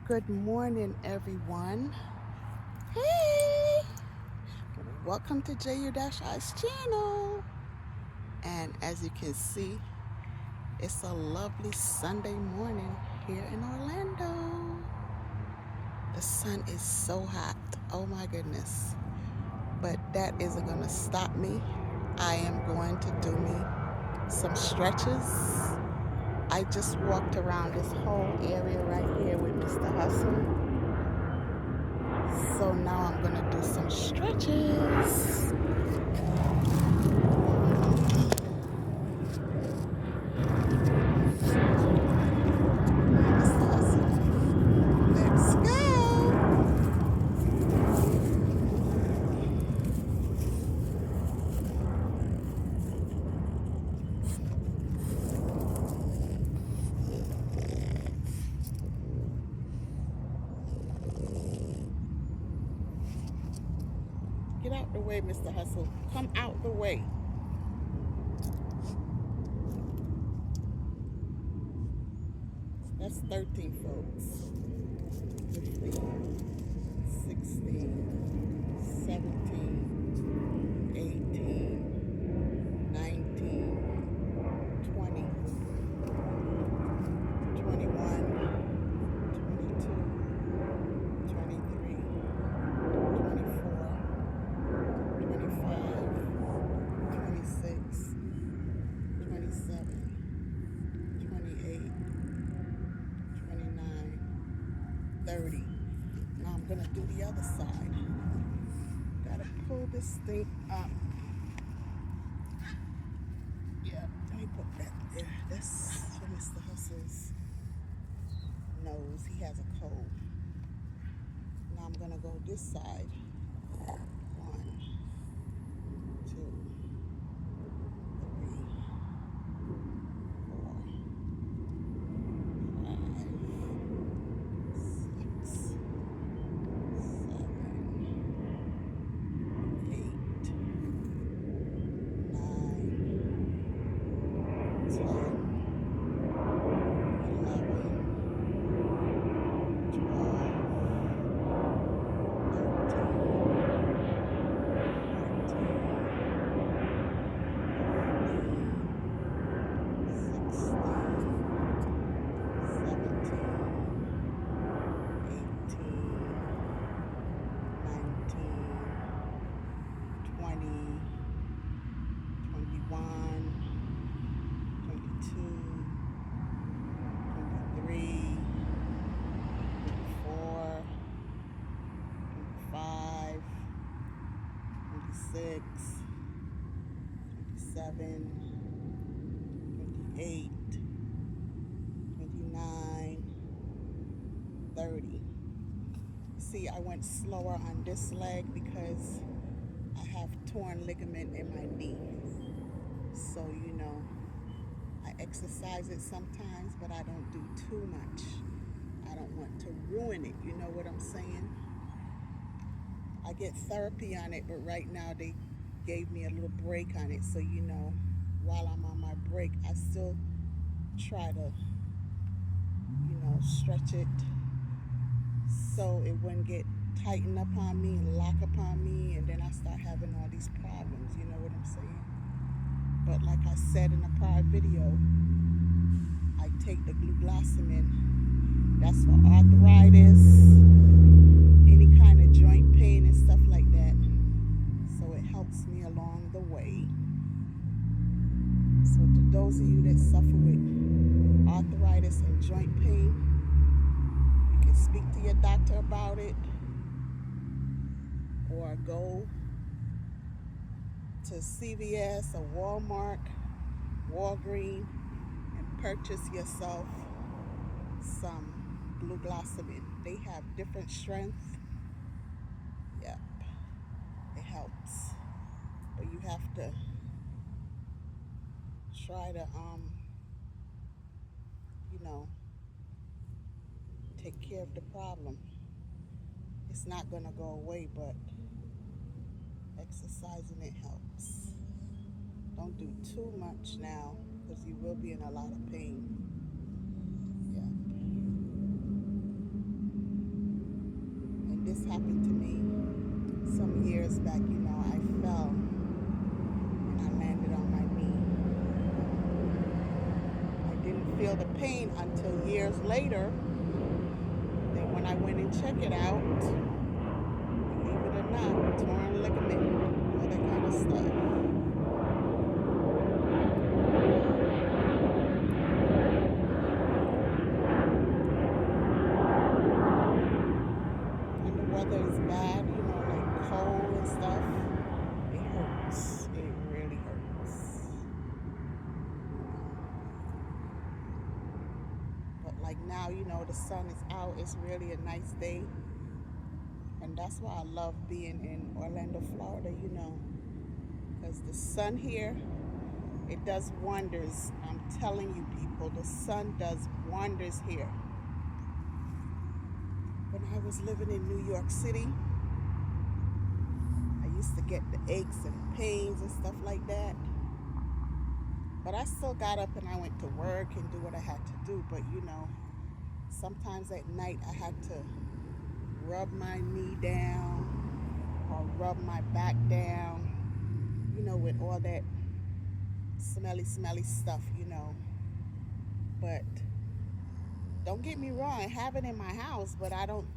Good morning, everyone. Hey, welcome to JU-I's channel. And as you can see, it's a lovely Sunday morning here in Orlando. The sun is so hot. Oh my goodness. But that isn't going to stop me. I am going to do me some stretches. I just walked around this whole area right here with Mr. Hustle. So now I'm gonna do some stretches. Mr. Hustle. Let's go. Get out the way, Mr. Hustle. Come out the way. That's 13, folks. 15, 16, 17, 18, 19, 20, 21, 22, 23, 24, 25, 26, 27, 28, 29, 30. Now I'm going to do the other side. Got to pull this thing up. Yeah, let me put that there. That's for Mr. Hustle's nose. He has a cold. Now I'm going to go this side. 1, 2, 3, 4, 5, 6, 26, 27, 28, 29, 30. See, I went slower on this leg because I have torn ligament in my knee. So, I exercise it sometimes, but I don't do too much. I don't want to ruin it, you know what I'm saying? I get therapy on it, but right now they gave me a little break on it. So, while I'm on my break, I still try to, stretch it so it wouldn't get tightened up on me and lock upon me, and then I start having all these problems, you know what I'm saying? But like I said in a prior video, I take the glucosamine. That's for arthritis, any kind of joint pain and stuff like that. So it helps me along the way. So to those of you that suffer with arthritis and joint pain, you can speak to your doctor about it, or go to CVS or Walmart, Walgreens, and purchase yourself some glucosamine. They have different strengths. Yep, it helps, but you have to try to take care of the problem. It's not gonna go away, but exercising it helps. Don't do too much now, because you will be in a lot of pain. Yeah. This happened to me some years back. I fell and I landed on my knee. I didn't feel the pain until years later. Then when I went and checked it out, believe it or not, torn ligament, all that kind of stuff. And the weather is bad, like cold and stuff. It hurts. It really hurts. But like now, the sun is out. It's really a nice day. And that's why I love being in Orlando, Florida, because the sun here, it does wonders. I'm telling you, people, the sun does wonders here. When I was living in New York City, I used to get the aches and pains and stuff like that. But I still got up and I went to work and do what I had to do. But sometimes at night I had to rub my knee down or rub my back down, with all that smelly stuff. But don't get me wrong, I have it in my house, but I don't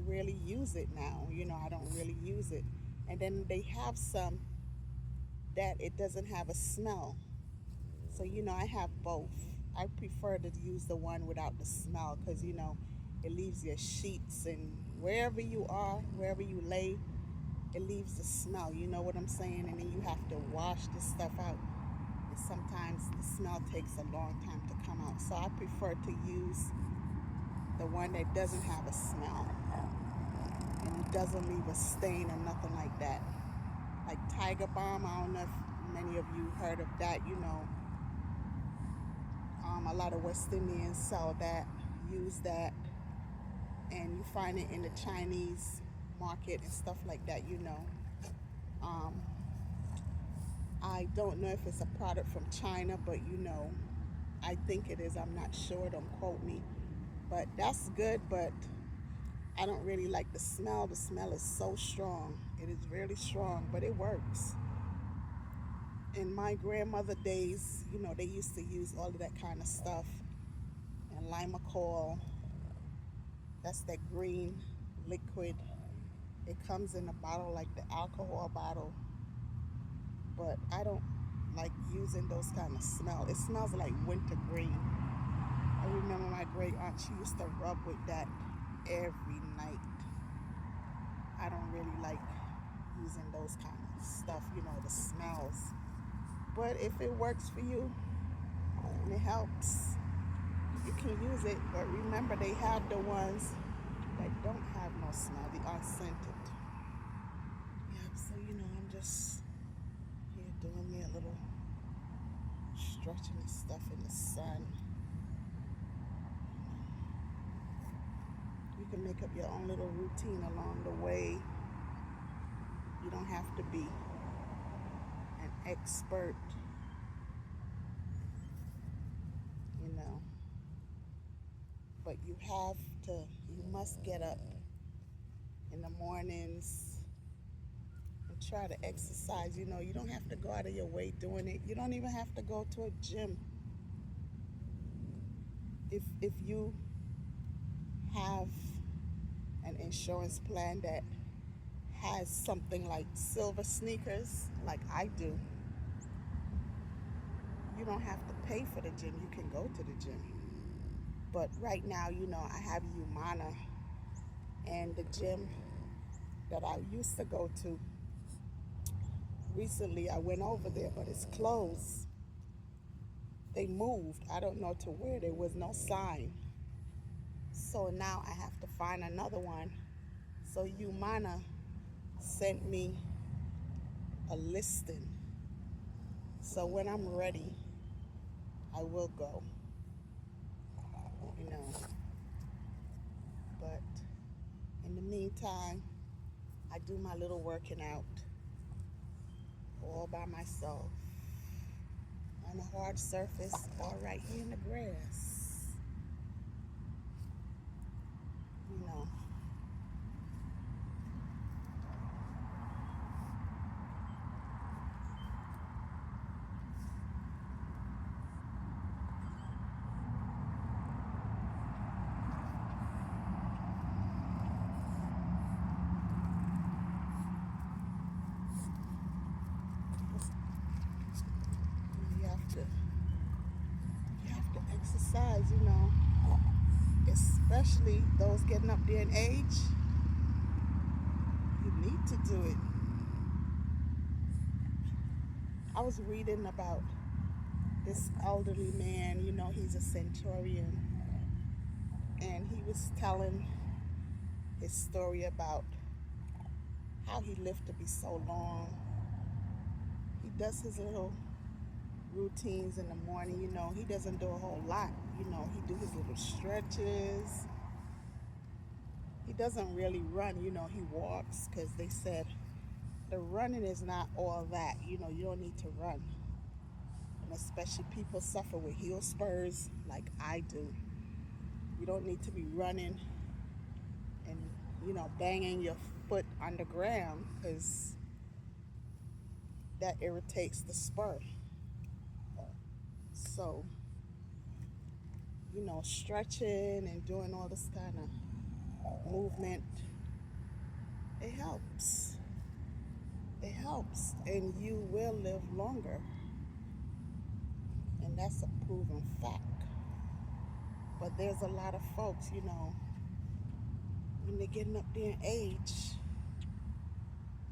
really use it now. I don't really use it. And then they have some that it doesn't have a smell. So, I have both. I prefer to use the one without the smell because, it leaves your sheets and wherever you are, wherever you lay, it leaves the smell. You know what I'm saying? And then you have to wash this stuff out. And sometimes the smell takes a long time to come out. So I prefer to use the one that doesn't have a smell. And it doesn't leave a stain or nothing like that. Like Tiger Balm, I don't know if many of you heard of that, a lot of West Indians sell that, use that, and you find it in the Chinese market and stuff like that, I don't know if it's a product from China, but I think it is. I'm not sure, don't quote me. But that's good, but I don't really like the smell. The smell is so strong. It is really strong, but it works. In my grandmother days, they used to use all of that kind of stuff. And Limacol, that's that green liquid. It comes in a bottle like the alcohol bottle. But I don't like using those kind of smell. It smells like wintergreen. I remember my great aunt, she used to rub with that every night. I don't really like using those kind of stuff, the smells. But if it works for you and it helps, you can use it. But remember, they have the ones that don't have no smell, the unscented. Yeah, so I'm just here doing me a little stretching and stuff in the sun. You can make up your own little routine along the way. You don't have to be an expert, but you must get up in the mornings and try to exercise. You don't have to go out of your way doing it. You don't even have to go to a gym. If you have an insurance plan that has something like silver sneakers, like I do, you don't have to pay for the gym. You can go to the gym. But right now, I have Humana, and the gym that I used to go to, recently I went over there, but it's closed. They moved. I don't know to where. There was no sign. So now I have to find another one. So Humana sent me a listing. So when I'm ready, I will go. But in the meantime, I do my little working out all by myself on a hard surface or right here in the grass. especially those getting up there in age, you need to do it. I was reading about this elderly man, he's a centurion, and he was telling his story about how he lived to be so long. He does his little routines in the morning, he doesn't do a whole lot, he do his little stretches. He doesn't really run, he walks, because they said the running is not all that, you don't need to run. And especially people suffer with heel spurs like I do. You don't need to be running and, banging your foot on the ground, because that irritates the spur. So, stretching and doing all this kind of movement, it helps. It helps, and you will live longer. And that's a proven fact. But there's a lot of folks, when they're getting up there in age,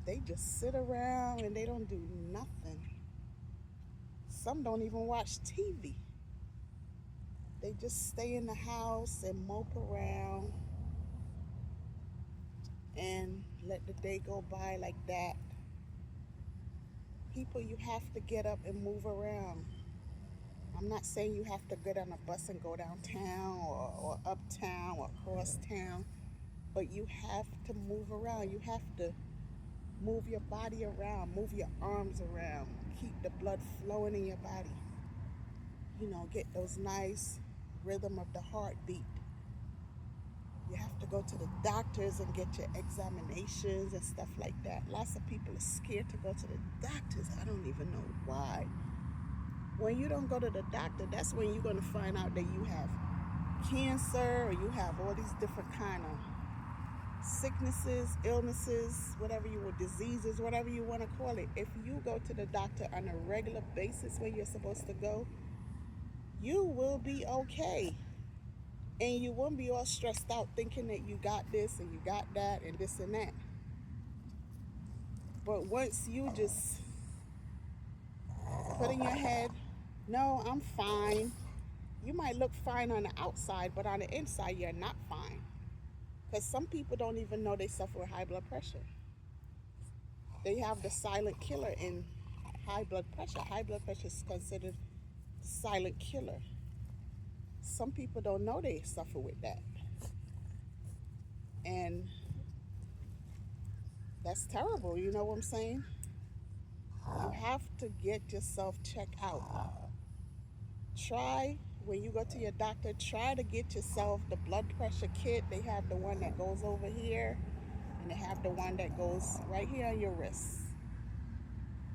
they just sit around and they don't do nothing. Some don't even watch TV. They just stay in the house and mope around and let the day go by like that. People, you have to get up and move around. I'm not saying you have to get on a bus and go downtown or uptown or across town, but you have to move around. You have to move your body around, move your arms around, keep the blood flowing in your body. Get those nice rhythm of the heartbeat. You have to go to the doctors and get your examinations and stuff like that. Lots of people are scared to go to the doctors. I don't even know why. When you don't go to the doctor, that's when you're going to find out that you have cancer, or you have all these different kind of sicknesses, illnesses, whatever diseases, whatever you want to call it. If you go to the doctor on a regular basis when you're supposed to go, you will be okay. And you won't be all stressed out thinking that you got this and you got that and this and that. But once you just put in your head, no, I'm fine. You might look fine on the outside, but on the inside, you're not fine. Because some people don't even know they suffer with high blood pressure. They have the silent killer in high blood pressure. High blood pressure is considered the silent killer. Some people don't know they suffer with that. And that's terrible, you know what I'm saying? You have to get yourself checked out. Try, when you go to your doctor, try to get yourself the blood pressure kit. They have the one that goes over here, and they have the one that goes right here on your wrist.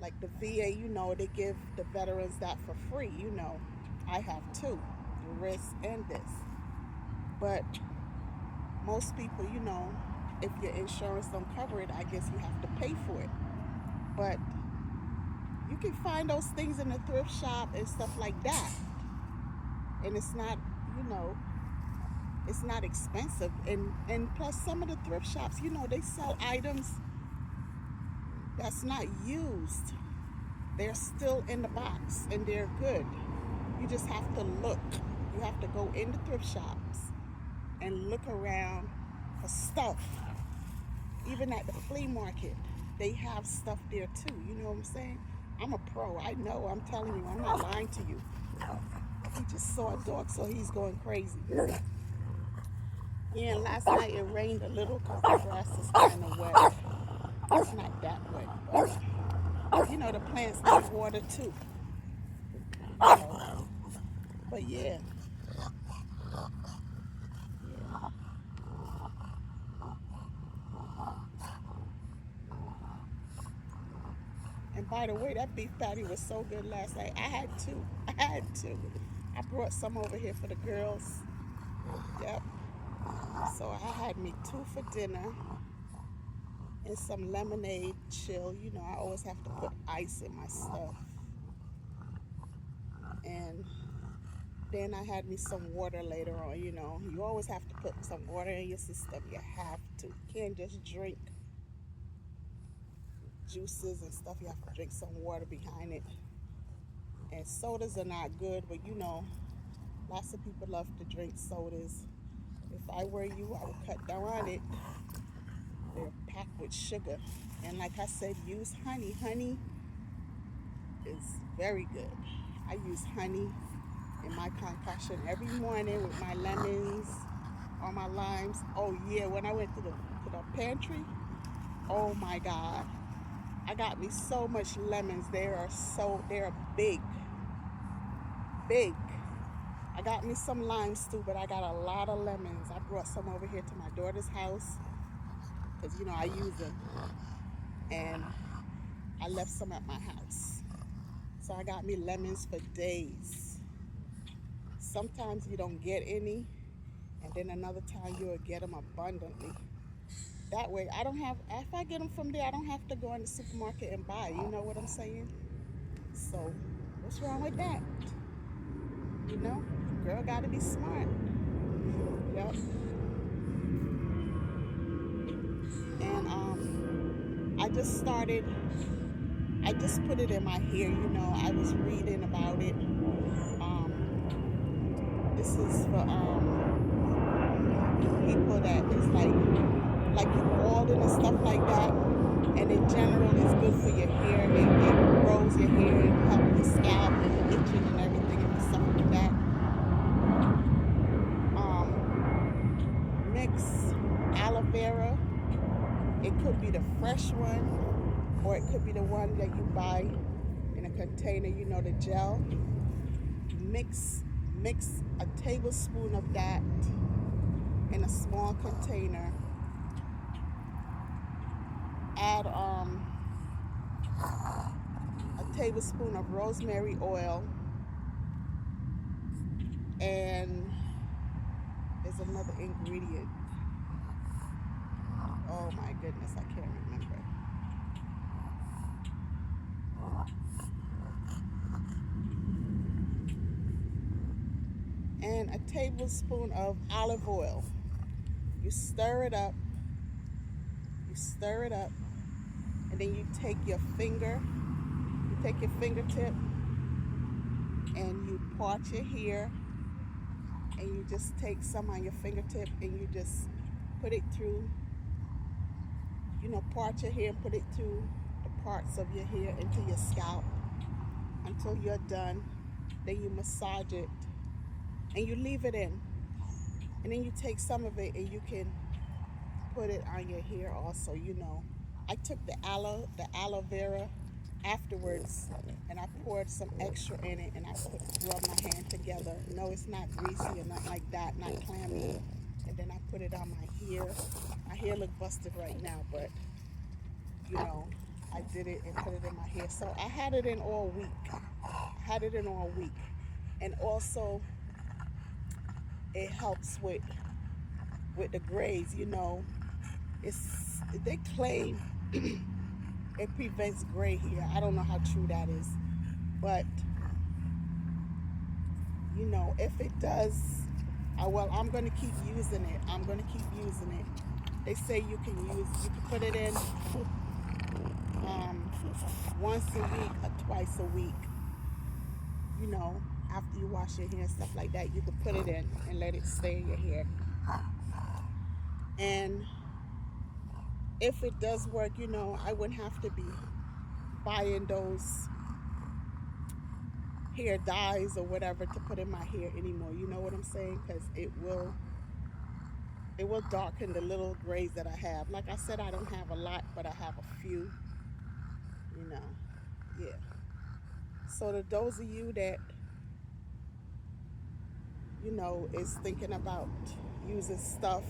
Like the VA, they give the veterans that for free, I have two, the wrist and this. But most people, if your insurance don't cover it, I guess you have to pay for it. But you can find those things in the thrift shop and stuff like that. And it's not, it's not expensive. And plus some of the thrift shops, they sell items that's not used. They're still in the box and they're good. You just have to look. You have to go in the thrift shops and look around for stuff. Even at the flea market, they have stuff there too. You know what I'm saying? I'm a pro. I know. I'm telling you. I'm not lying to you. He just saw a dog, so he's going crazy. Yeah, and last night it rained a little because the grass is kind of wet. It's not that wet, but the plants need water too. But yeah. And by the way, that beef patty was so good last night. I had two. I brought some over here for the girls. Yep. So I had me 2 for dinner and some lemonade chill. I always have to put ice in my stuff. And Then I had me some water later on. You know, you always have to put some water in your system. You have to. You can't just drink juices and stuff. You have to drink some water behind it. And sodas are not good, but you know, lots of people love to drink sodas. If I were you, I would cut down on it. They're packed with sugar. And like I said, use honey. Honey is very good. I use honey in my concoction every morning with my lemons or my limes. Oh yeah, when I went to the pantry, oh my God. I got me so much lemons. They're big, big. I got me some limes too, but I got a lot of lemons. I brought some over here to my daughter's house because you know I use them, and I left some at my house. So I got me lemons for days. Sometimes you don't get any, and then another time you'll get them abundantly. That way, I don't have. If I get them from there, I don't have to go in the supermarket and buy. You know what I'm saying? So, what's wrong with that? You know, girl got to be smart. Yep. And I just started. I just put it in my hair. You know, I was reading about it. This is for people that is like you balding and stuff like that. And in general, it's good for your hair. It grows your hair and helps your scalp and the itching and everything if you suffer with that. Mix aloe vera. It could be the fresh one, or it could be the one that you buy in a container. You know, the gel. Mix a tablespoon of that in a small container. Add a tablespoon of rosemary oil, and there's another ingredient. Oh my goodness, I can't remember. And a tablespoon of olive oil. You stir it up. You stir it up, and then you take your fingertip, and you part your hair, and you just take some on your fingertip, and you just put it through. You know, part your hair and put it through the parts of your hair into your scalp until you're done. Then you massage it, and you leave it in, and then you take some of it and you can put it on your hair also. You know, I took the aloe vera afterwards, and I poured some extra in it, and I rubbed my hand together. No, it's not greasy or nothing like that, not clammy. And then I put it on my hair. My hair look busted right now, but you know, I did it and put it in my hair. So I had it in all week. And also it helps with the grays, you know. They claim it prevents gray hair. I don't know how true that is. But you know, if it does, well, I'm gonna keep using it. They say you can put it in once a week or twice a week. You know, after you wash your hair and stuff like that, you can put it in and let it stay in your hair. And if it does work, you know, I wouldn't have to be buying those hair dyes or whatever to put in my hair anymore. You know what I'm saying? Because it will darken the little grays that I have. Like I said, I don't have a lot, but I have a few. You know, yeah. So to those of you that you know is thinking about using stuff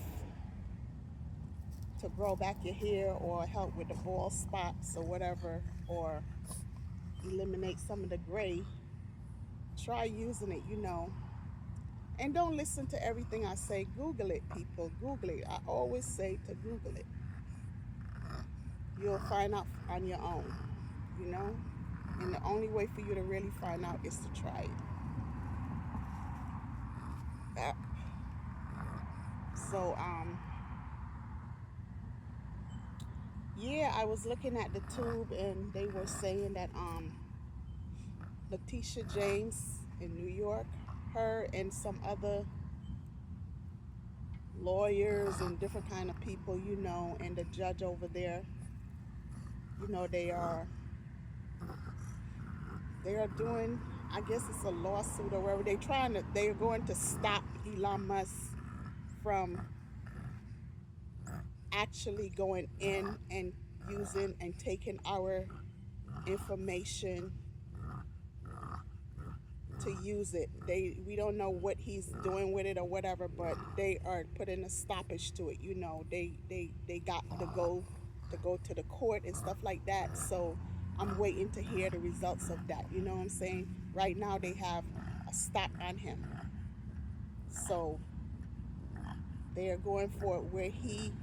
to grow back your hair or help with the bald spots or whatever, or eliminate some of the gray, try using it, you know. And don't listen to everything I say. Google it, people. Google it. I always say to Google it. You'll find out on your own, you know. And the only way for you to really find out is to try it. Uh, so yeah, I was looking at the tube and they were saying that Letitia James in New York, her and some other lawyers and different kind of people, and the judge over there, they are doing, I guess it's a lawsuit or whatever. They're going to stop Elon Musk from actually going in and using and taking our information to use it. We don't know what he's doing with it or whatever, but they are putting a stoppage to it. They got to go to the court and stuff like that. So I'm waiting to hear the results of that. You know what I'm saying? Right now they have a stop on him. So they are going for it where he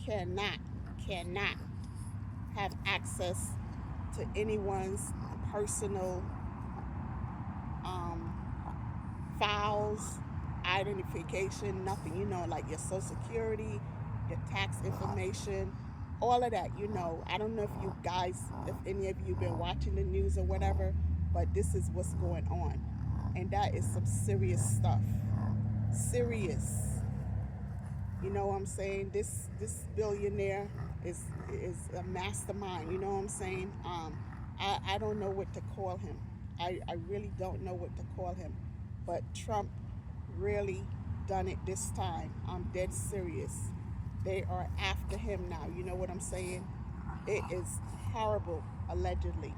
cannot have access to anyone's personal um, files, identification, nothing, like your social security, your tax information, all of that, I don't know if any of you been watching the news or whatever, but this is what's going on. And that is some serious stuff. Serious. You know what I'm saying? This billionaire is a mastermind. You know what I'm saying? I don't know what to call him. I really don't know what to call him. But Trump really done it this time. I'm dead serious. They are after him now. You know what I'm saying? It is horrible, allegedly.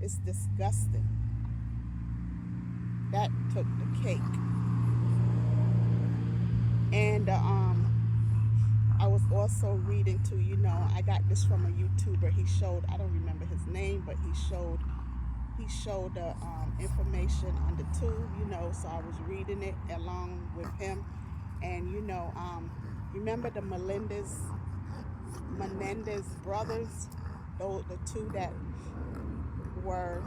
It's disgusting. That took the cake. And I was also reading too, I got this from a YouTuber. I don't remember his name, but he showed the information on the tube, so I was reading it along with him. And remember the Menendez brothers, the two that were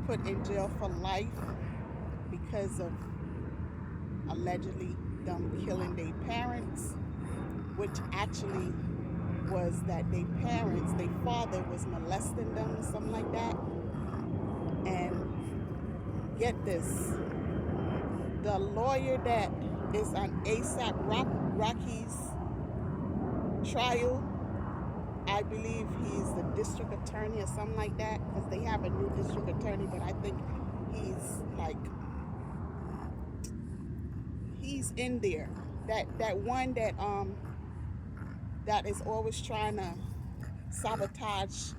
put in jail for life because of allegedly them killing their parents, which actually was that their father was molesting them or something like that. And get this, the lawyer that is on ASAP Rocky's trial, I believe he's the district attorney or something like that, because they have a new district attorney, but I think he's in there. That one that is always trying to sabotage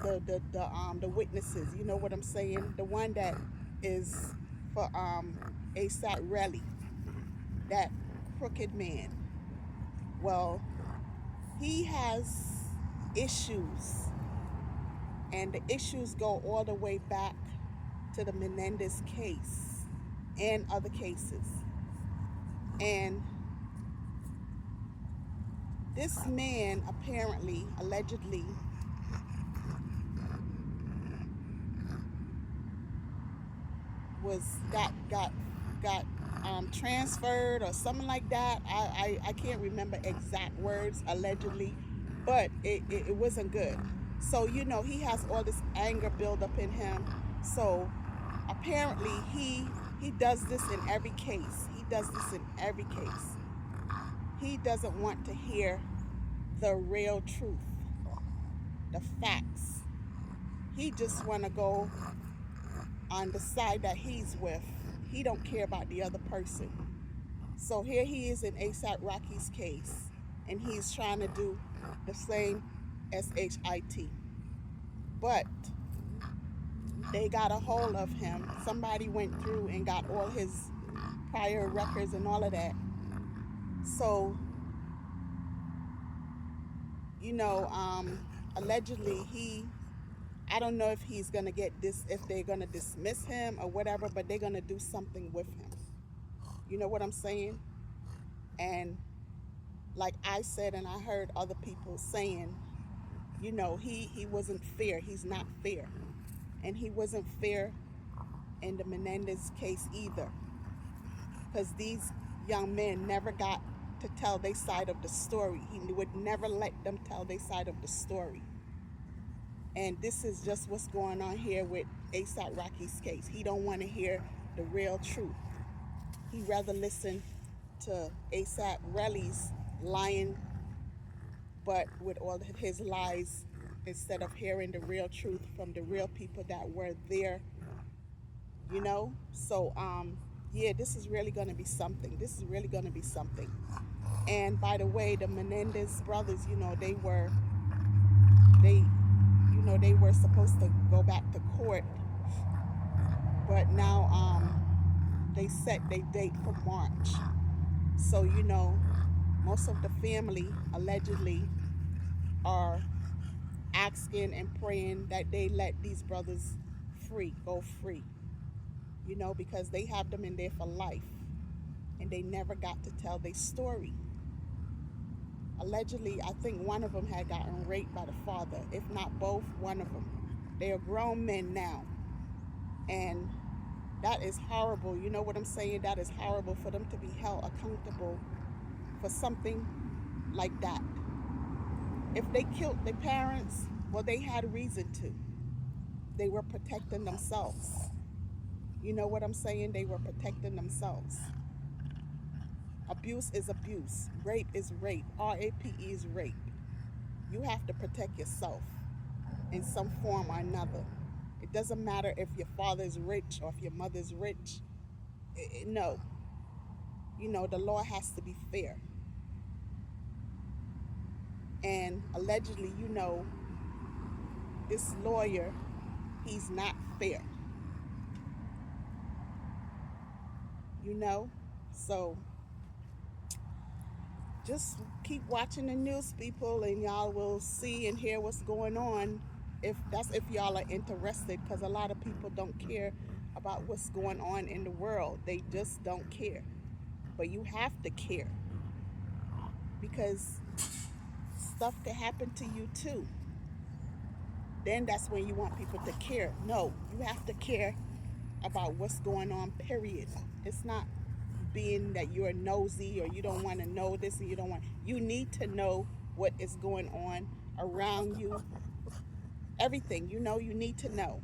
the witnesses. You know what I'm saying? The one that is for ASAP Relly, that crooked man. Well, he has issues, and the issues go all the way back to the Menendez case and other cases. And this man apparently, allegedly, got transferred or something like that. I can't remember exact words, allegedly, but it wasn't good. So he has all this anger build up in him. So apparently he does this in every case. He doesn't want to hear the real truth, the facts. He just want to go on the side that he's with. He don't care about the other person. So here he is in ASAP Rocky's case, and he's trying to do the same as SHIT. But they got a hold of him. Somebody went through and got all his prior records and all of that. So, allegedly I don't know if he's going to if they're going to dismiss him or whatever, but they're going to do something with him. You know what I'm saying? And like I said, and I heard other people saying, he wasn't fair. He's not fair. And he wasn't fair in the Menendez case either, because these young men never got to tell their side of the story. He would never let them tell their side of the story. And this is just what's going on here with ASAP Rocky's case. He don't want to hear the real truth. He'd rather listen to ASAP Relly's lying, but with all of his lies, instead of hearing the real truth from the real people that were there, you know? So, yeah, this is really going to be something. This is really going to be something. And by the way, the Menendez brothers, you know, they were supposed to go back to court, but now they set their date for March. So, you know, most of the family allegedly are asking and praying that they let these brothers go free, you know, because they have them in there for life and they never got to tell their story. Allegedly, I think one of them had gotten raped by the father, if not both, one of them. They are grown men now, and that is horrible. You know what I'm saying? That is horrible for them to be held accountable for something like that. If they killed their parents, well, they had reason to. They were protecting themselves. You know what I'm saying? They were protecting themselves. Abuse is abuse. Rape is rape. R-A-P-E is rape. You have to protect yourself in some form or another. It doesn't matter if your father is rich or if your mother's rich. No. You know, the law has to be fair. And allegedly, you know, this lawyer, he's not fair. You know? So just keep watching the news, people, and y'all will see and hear what's going on, if y'all are interested, because a lot of people don't care about what's going on in the world. They just don't care. But you have to care, because stuff could happen to you too. Then that's when you want people to care. No, you have to care about what's going on, period. It's not being that you're nosy or you don't want to know this and you need to know what is going on around you. Everything, you know, you need to know.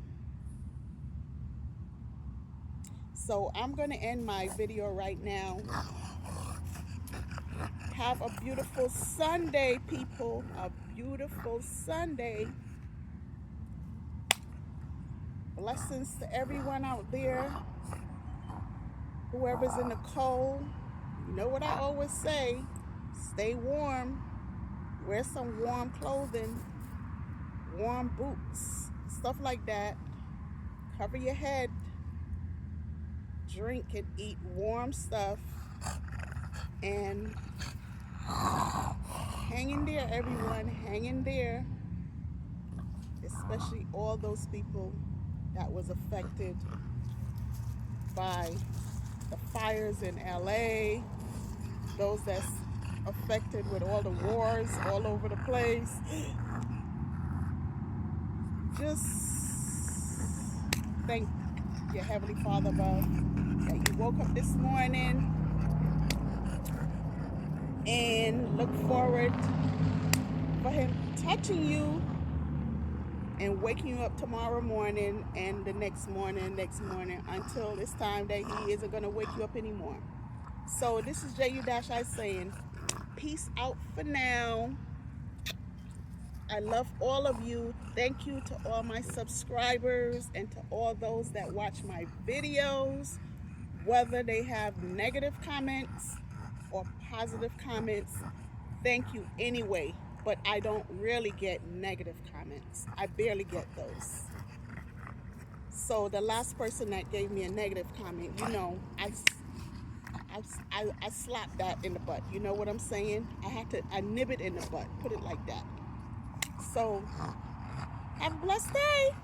So I'm going to end my video right now. Have a beautiful Sunday, people. A beautiful Sunday. Blessings to everyone out there. Whoever's in the cold, you know what I always say, stay warm, wear some warm clothing, warm boots, stuff like that. Cover your head, drink and eat warm stuff, and hang in there, everyone, hang in there, especially all those people that was affected by the fires in LA, those that's affected with all the wars all over the place. Just thank your Heavenly Father above that you woke up this morning, and look forward for Him touching you and waking you up tomorrow morning and the next morning, until it's time that He isn't going to wake you up anymore. So this is JU-I saying, peace out for now. I love all of you. Thank you to all my subscribers and to all those that watch my videos, whether they have negative comments or positive comments. Thank you anyway. But I don't really get negative comments. I barely get those. So the last person that gave me a negative comment, you know, I slapped that in the butt. You know what I'm saying? I nib it in the butt. Put it like that. So have a blessed day.